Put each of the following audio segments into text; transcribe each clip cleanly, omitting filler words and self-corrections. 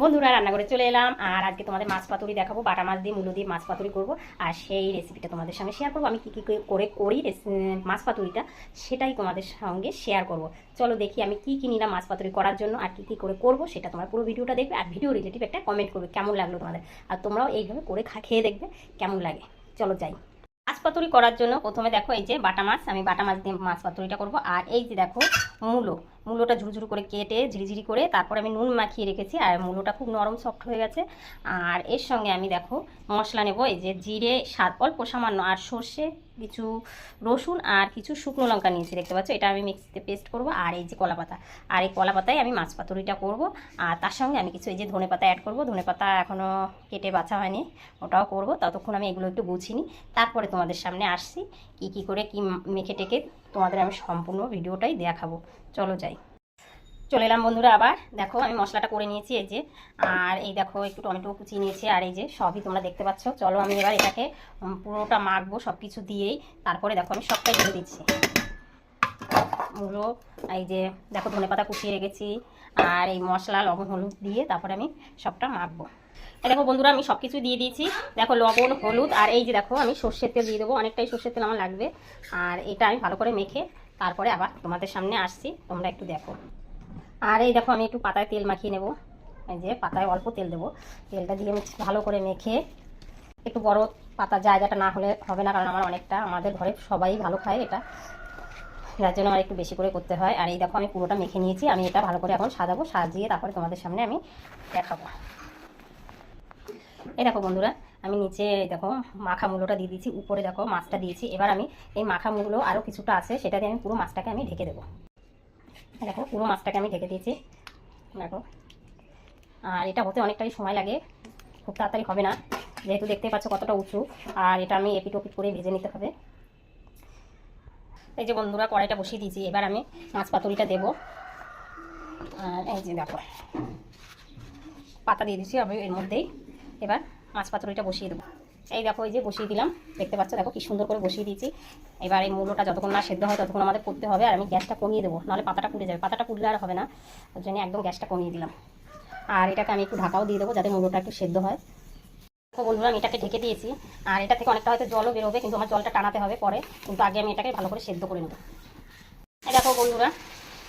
বন্ধুরা রান্না করে চলে এলাম। আর আজকে তোমাদের মাছ পাতুরি দেখাবো, বাটা মাছ দিয়ে মূলো দিয়ে মাছ পাতুরি করবো। আর সেই রেসিপিটা তোমাদের সঙ্গে শেয়ার করবো। আমি কী কী করে করি মাছ পাতুরিটা, সেটাই তোমাদের সঙ্গে শেয়ার করব। চলো দেখি আমি কী কী নিলাম মাছ পাতুরি করার জন্য আর কী কী করে করবো, সেটা তোমরা পুরো ভিডিওটা দেখবে। আর ভিডিও রিলেটিভ একটা কমেন্ট করবে কেমন লাগলো তোমাদের। আর তোমরাও এইভাবে করে খেয়ে দেখবে কেমন লাগে। চলো যাই। মাছ পাতুরি করার জন্য প্রথমে দেখো এই যে বাটা মাছ, আমি বাটা মাছ দিয়ে মাছ পাতুরিটা করবো। আর এই যে দেখো মূলোটা ঝুরঝুর করে কেটে ঝিরিঝিরি করে তারপরে আমি নুন মাখিয়ে রেখেছি। আর মূলোটা খুব নরম সফট হয়ে গেছে। আর এর সঙ্গে আমি দেখো মশলা নেব, এই যে জিরে স্বাদ অল্প সামান্য, আর সর্ষে, কিছু রসুন আর কিছু শুকনো লঙ্কা নিয়েছি, দেখতে পাচ্ছ। এটা আমি মিক্সিতে পেস্ট করব। আর এই যে কলা পাতা, আর এই কলা পাতায় আমি মাছ পাতুরিটা করব। আর তার সঙ্গে আমি কিছু এই যে ধনে পাতা অ্যাড করব। ধনে পাতা এখনও কেটে বাছা হয়নি, ওটাও করব। ততক্ষণ আমি এগুলো একটু গুছিয়ে নিই, তারপরে তোমাদের সামনে আসছি কি করে কি মেখে টেকে তোমাদের আমি সম্পূর্ণ ভিডিওটাই দেখাবো। চলো যাই। চলে এলাম বন্ধুরা আবার। দেখো আমি মশলাটা করে নিয়েছি এই যে। আর এই দেখো একটু টমেটো কুচিয়ে নিয়েছি। আর এই যে সবই তোমরা দেখতে পাচ্ছ। চলো আমি এবার এটাকে পুরোটা মাখবো সব কিছু দিয়েই। তারপরে দেখো আমি সবটাই ঢেলে দিচ্ছি। পুরো এই যে দেখো ধনে পাতা কুচিয়ে রেখেছি, আর এই মশলা লবণ হলুদ দিয়ে তারপরে আমি সবটা মাখবো। দেখো বন্ধুরা আমি সব কিছু দিয়ে দিয়েছি। দেখো লবণ হলুদ, আর এই যে দেখো আমি সর্ষের তেল দিয়ে দেবো, অনেকটাই সর্ষের তেল আমার লাগবে। আর এটা আমি ভালো করে মেখে তারপরে আবার তোমাদের সামনে আসছি, তোমরা একটু দেখো। আর এই দেখো আমি একটু পাতায় তেল মাখিয়ে নেব। এই যে পাতায় অল্প তেল দেবো, তেলটা দিয়ে আমি ভালো করে মেখে, একটু বড় পাতা জায়গাটা না হলে হবে না, কারণ আমার অনেকটা, আমাদের ঘরে সবাই ভালো খায় এটা, যার জন্য আমার একটু বেশি করে করতে হয়। আর এই দেখো আমি পুরোটা মেখে নিয়েছি। আমি এটা ভালো করে এখন সাজাবো, সাজিয়ে তারপরে তোমাদের সামনে আমি দেখাবো। এই দেখো বন্ধুরা আমি নিচে দেখো মাখা মূলোটা দিয়ে দিয়েছি, উপরে দেখো মাছটা দিয়েছি। এবার আমি এই মাখা মূলো আরও কিছুটা আছে, সেটা দিয়ে আমি পুরো মাছটাকে আমি ঢেকে দেবো। দেখো পুরো মাছটাকে আমি ঢেকে দিয়েছি দেখো। আর এটা হতে অনেকটাই সময় লাগে, খুব তাড়াতাড়ি হবে না, যেহেতু দেখতে পাচ্ছ কতটা উঁচু। আর এটা আমি এপিট ওপিট করে ভেজে নিতে হবে। এই যে বন্ধুরা কড়াইটা বসিয়ে দিয়েছি, এবার আমি মাছ পাতুরিটা দেবো। আর এই যে দেখো পাতা দিয়ে দিচ্ছি আমি এর মধ্যেই। এবার মাছ পাতুরিটা বসিয়ে দেবো। এই দেখো এই যে বসিয়ে দিলাম, দেখতে পাচ্ছ দেখো কি সুন্দর করে বসিয়ে দিয়েছি। এবার এই মূলোটা যতক্ষণ না সেদ্ধ হয় ততক্ষণ আমাদের করতে হবে। আর আমি গ্যাসটা কমিয়ে দেবো, নাহলে পাতাটা পুড়ে যাবে। পাতাটা পুড়লে আর হবে না, ওর জন্য একদম গ্যাসটা কমিয়ে দিলাম। আর এটাকে আমি একটু ঢাকাও দিয়ে দেবো যাতে মূলোটা একটু সেদ্ধ হয়। দেখো বন্ধুরা আমি এটাকে ঢেকে দিয়েছি। আর এটা থেকে অনেকটা হয়তো জলও বেরোবে, কিন্তু আমার জলটা টানাতে হবে পরে, কিন্তু আগে আমি এটাকে ভালো করে সেদ্ধ করে নেব। এই দেখো বন্ধুরা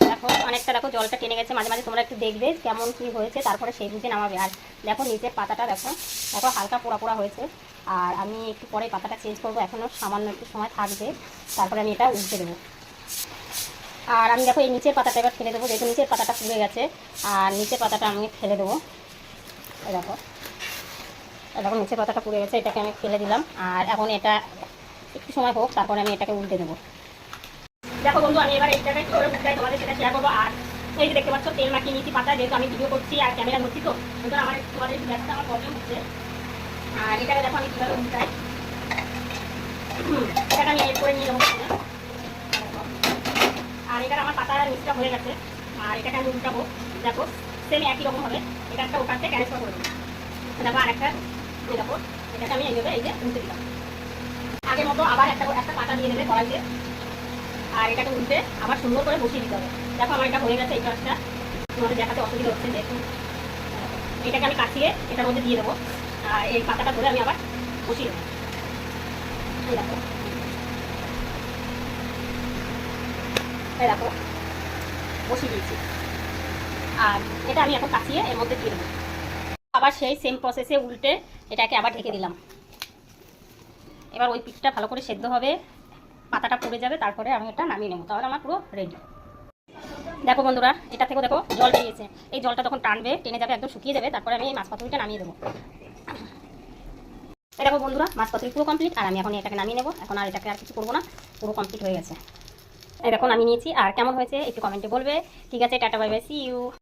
দেখো অনেকটা দেখো জলটা টেনে গেছে। মাঝে মাঝে তোমরা একটু দেখবে কেমন কি হয়েছে, তারপরে সেই বুঝে নামাবে। আর দেখো নিচের পাতাটা দেখো দেখো হালকা পোড়া পোড়া হয়েছে। আর আমি একটু পরে পাতাটা চেঞ্জ করবো, এখনও সামান্য একটু সময় থাকবে, তারপরে আমি এটা উল্টে দেবো। আর আমি দেখো এই নিচের পাতাটা এবার ফেলে দেবো, যেহেতু নিচের পাতাটা পুড়ে গেছে। আর নিচের পাতাটা আমি ফেলে দেবো। এই দেখো দেখো নিচের পাতাটা পুড়ে গেছে, এটাকে আমি ফেলে দিলাম। আর এখন এটা একটু সময় হোক, তারপরে আমি এটাকে উল্টে দেবো। দেখো বন্ধু আমি এবার এইটাকে কী করে উল্টাই তোমাদের সেটা শেয়ার করবো। আর এই যে দেখতে পাচ্ছ তেল মাখিয়ে নিয়েছি পাতা, যেহেতু আমি ভিডিও করছি আর ক্যামেরা ধরছি, তো কিন্তু আমার তোমাদের গ্যাসটা আমার প্রবলেম হচ্ছে। আর এটাকে দেখো আমি কীভাবে উল্টাই, এটাকে আমি এড করে নিয়ে যাবো। আর এটার আমার পাতার নিচটা হয়ে গেছে। আর এটাকে আমি উল্টাবো, দেখো সেম একই রকম হবে। এটা একটা ওটাতে ট্রান্সফার করে দেবো। দেখো আর একটা দেখো এটাকে আমি এইভাবে এই যে উল্টে দিলাম। আগের মতো আবার একটা পাতা দিয়ে দেবে কড়াইতে। আর এটাকে উল্টে আবার সুন্দর করে বসিয়ে দিতে হবে। দেখো আমার এটা হয়ে গেছে। এই কাজটা তোমাদের দেখাতে অসুবিধা হচ্ছে, দেখুন এটাকে আমি কাছিয়ে এটার মধ্যে দিয়ে দেবো। আর এই পাতাটা ধরে আমি আবার বসিয়ে দেবো। এই দেখো এই দেখো বসিয়ে দিয়েছি। আর এটা আমি এখন কাছিয়ে এর মধ্যে দিয়ে দেবো। আবার সেই সেম প্রসেসে উল্টে এটাকে আবার ঢেকে দিলাম। এবার ওই পিঠটা ভালো করে সেদ্ধ হবে, পাতাটা পুড়ে যাবে, তারপরে আমি এটা নামিয়ে নেবো, তাহলে আমার পুরো রেডি। দেখো বন্ধুরা এটা থেকেও দেখো জল বেরিয়েছে। এই জলটা তখন টানবে, টেনে যাবে, একদম শুকিয়ে যাবে, তারপরে আমি এই মাছ পাতুরিটা নামিয়ে দেবো। এই দেখো বন্ধুরা মাছ পাতুরি পুরো কমপ্লিট। আর আমি এখন এটাকে নামিয়ে নেবো। এখন আর এটাকে আর কিছু করবো না, পুরো কমপ্লিট হয়ে গেছে। এই দেখো নামিয়ে নিয়েছি। আর কেমন হয়েছে একটু কমেন্টে বলবে। ঠিক আছে, tata bye bye, see you.